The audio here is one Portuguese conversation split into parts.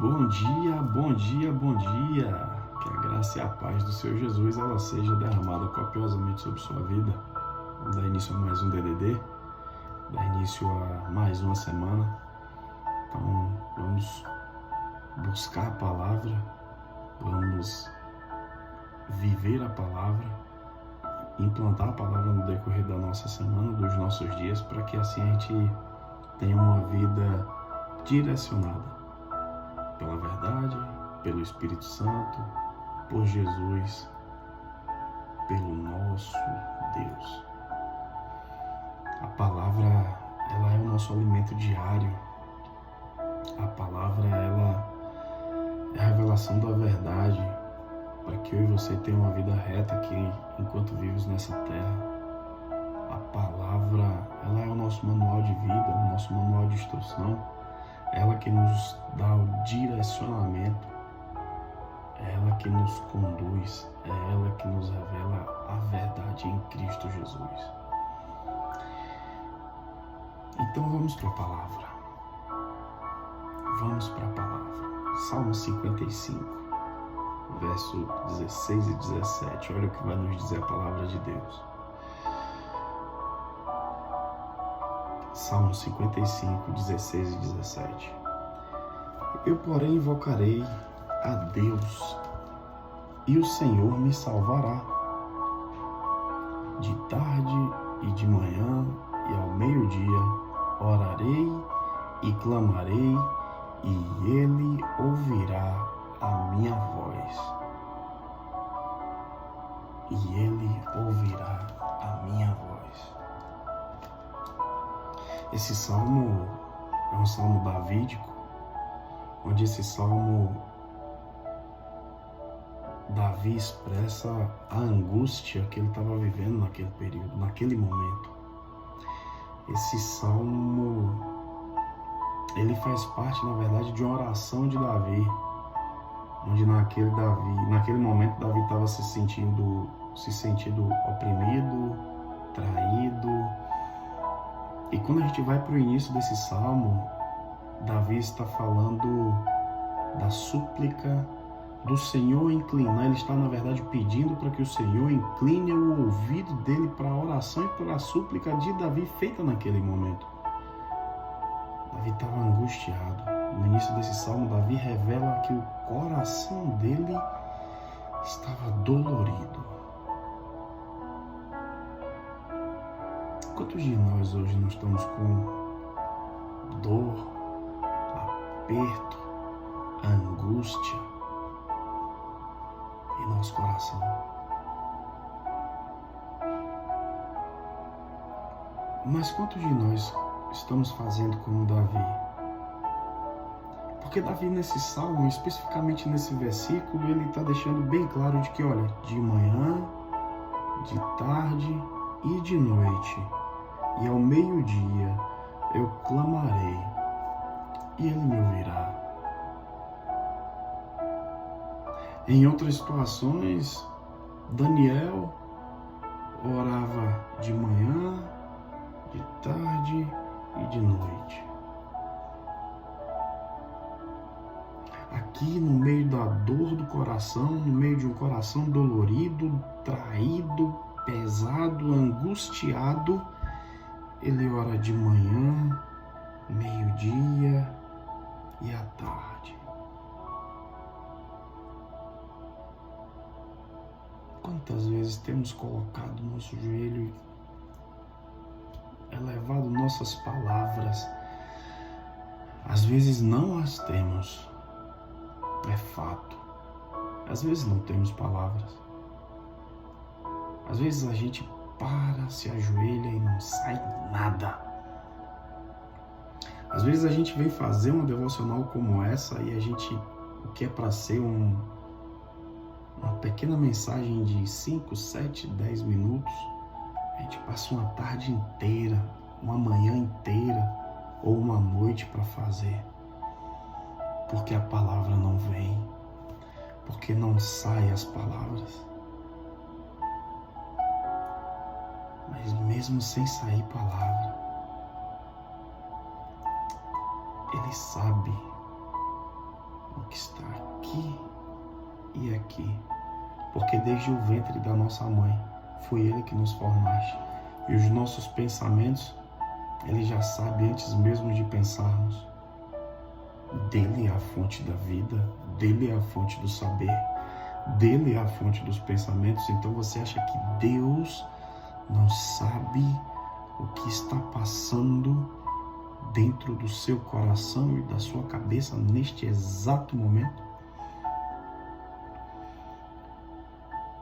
Bom dia, bom dia, bom dia. Que a graça e a paz do Senhor Jesus ela seja derramada copiosamente sobre sua vida. Vamos dar início a mais um DDD, dar início a mais uma semana. Então vamos buscar a palavra, vamos viver a palavra, implantar a palavra no decorrer da nossa semana, dos nossos dias, para que assim a gente tenha uma vida direcionada pela verdade, pelo Espírito Santo, por Jesus, pelo nosso Deus. A palavra, ela é o nosso alimento diário. A palavra, ela é a revelação da verdade para que eu e você tenham uma vida reta aqui enquanto vivemos nessa terra. A palavra, ela é o nosso manual de vida, o nosso manual de instrução. Ela que nos dá o direcionamento, é ela que nos conduz, é ela que nos revela a verdade em Cristo Jesus. Então vamos para a palavra. Vamos para a palavra. Salmo 55, verso 16 e 17. Olha o que vai nos dizer a palavra de Deus. Salmo 55, 16 e 17. Eu, porém, invocarei a Deus, e o Senhor me salvará. De tarde e de manhã e ao meio-dia orarei e clamarei, e Ele ouvirá a minha voz. E Ele ouvirá a minha voz. Esse salmo é um salmo davídico, onde esse salmo Davi expressa a angústia que ele estava vivendo naquele período, naquele momento. Esse salmo, ele faz parte, na verdade, de uma oração de Davi, onde naquele momento Davi estava se sentindo oprimido, traído. E quando a gente vai para o início desse salmo, Davi está falando da súplica do Senhor inclinar. Ele está, na verdade, pedindo para que o Senhor incline o ouvido dele para a oração e para a súplica de Davi feita naquele momento. Davi estava angustiado. No início desse salmo, Davi revela que o coração dele estava dolorido. Quantos de nós hoje não estamos com dor, aperto, angústia em nosso coração? Mas quantos de nós estamos fazendo como Davi? Porque Davi, nesse salmo, especificamente nesse versículo, ele está deixando bem claro de que, olha, de manhã, de tarde e de noite, e ao meio-dia eu clamarei, e Ele me ouvirá. Em outras situações, Daniel orava de manhã, de tarde e de noite. Aqui no meio da dor do coração, no meio de um coração dolorido, traído, pesado, angustiado, ele ora de manhã, meio-dia e à tarde. Quantas vezes temos colocado nosso joelho, elevado nossas palavras? Às vezes não as temos, é fato. Às vezes não temos palavras. Às vezes a gente para, se ajoelha e não sai nada. Às vezes a gente vem fazer uma devocional como essa e a gente, o que é para ser uma pequena mensagem de 5, 7, 10 minutos, a gente passa uma tarde inteira, uma manhã inteira ou uma noite para fazer. Porque a palavra não vem, porque não saem as palavras. Mas mesmo sem sair palavra, Ele sabe o que está aqui e aqui. Porque desde o ventre da nossa mãe, foi Ele que nos formaste. E os nossos pensamentos, Ele já sabe antes mesmo de pensarmos. Dele é a fonte da vida, dele é a fonte do saber, dele é a fonte dos pensamentos. Então você acha que Deus não sabe o que está passando dentro do seu coração e da sua cabeça neste exato momento?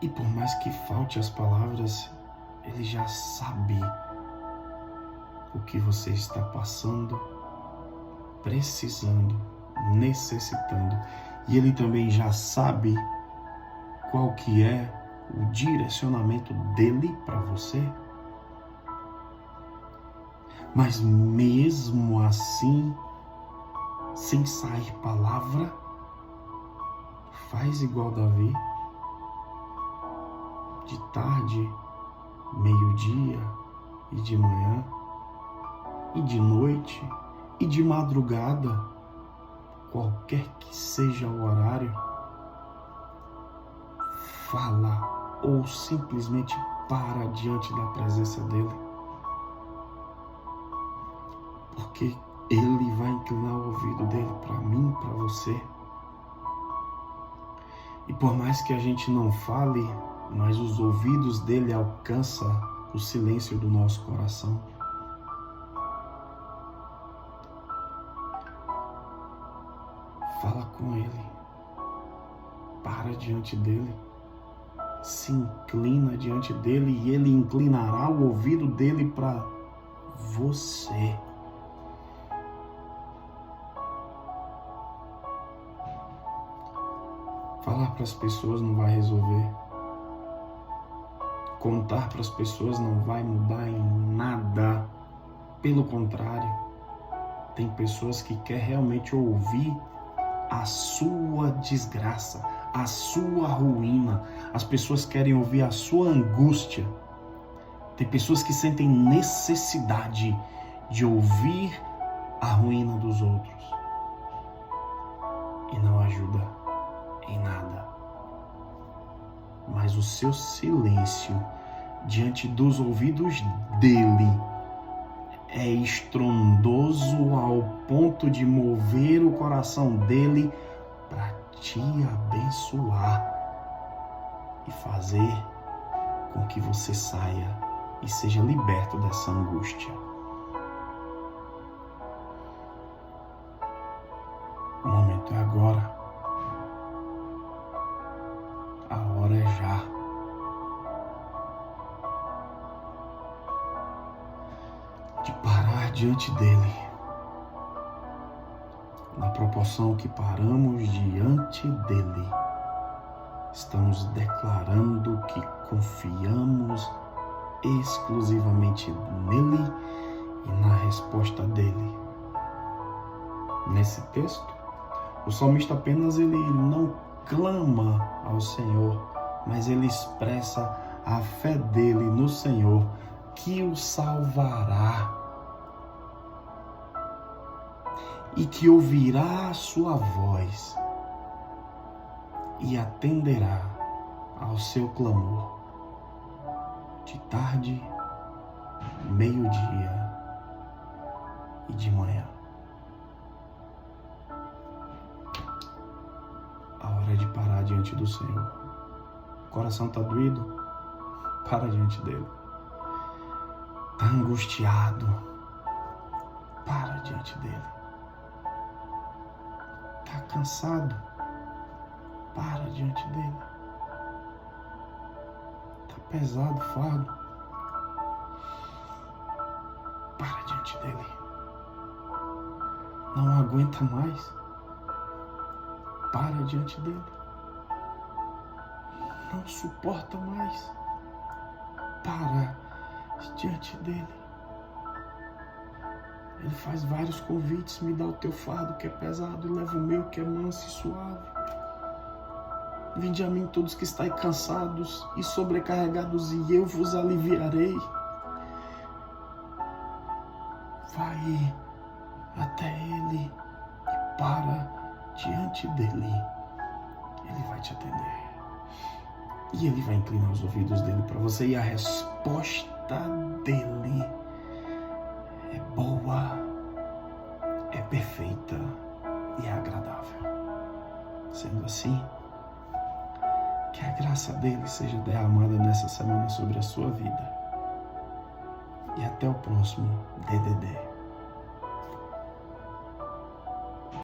E por mais que falte as palavras, Ele já sabe o que você está passando, precisando, necessitando. E Ele também já sabe qual que é o direcionamento dele para você. Mas mesmo assim, sem sair palavra, faz igual Davi. De tarde, meio-dia e de manhã, e de noite, e de madrugada, qualquer que seja o horário, fala ou simplesmente para diante da presença dele. Porque ele vai inclinar o ouvido dele para mim, para você. E por mais que a gente não fale, mas os ouvidos dele alcançam o silêncio do nosso coração. Fala com ele, para diante dele, se inclina diante dele e ele inclinará o ouvido dele para você. Falar para as pessoas não vai resolver. Contar para as pessoas não vai mudar em nada. Pelo contrário, tem pessoas que querem realmente ouvir a sua desgraça, a sua ruína. As pessoas querem ouvir a sua angústia. Tem pessoas que sentem necessidade de ouvir a ruína dos outros. E não ajuda em nada. Mas o seu silêncio diante dos ouvidos dele é estrondoso ao ponto de mover o coração dele para te abençoar e fazer com que você saia e seja liberto dessa angústia. O momento é agora. A hora é já. De parar diante dele. Na proporção que paramos diante dele, estamos declarando que confiamos exclusivamente nele e na resposta dele. Nesse texto, o salmista apenas ele não clama ao Senhor, mas ele expressa a fé dele no Senhor, que o salvará e que ouvirá a sua voz e atenderá ao seu clamor de tarde, meio-dia e de manhã. A hora de parar diante do Senhor. O coração está doído? Para diante dele. Está angustiado? Para diante dele. Está cansado? Para diante dele. Está pesado o fardo? Para diante dele. Não aguenta mais? Para diante dele. Não suporta mais? Para diante dele. Ele faz vários convites. Me dá o teu fardo que é pesado e leva o meu que é manso e suave. Vinde a mim todos que estáis cansados e sobrecarregados e eu vos aliviarei. Vai até ele e para diante dele, ele vai te atender. E ele vai inclinar os ouvidos dele para você. E a resposta dele é boa, é perfeita e é agradável. Sendo assim, que a graça dele seja derramada nessa semana sobre a sua vida. E até o próximo DDD.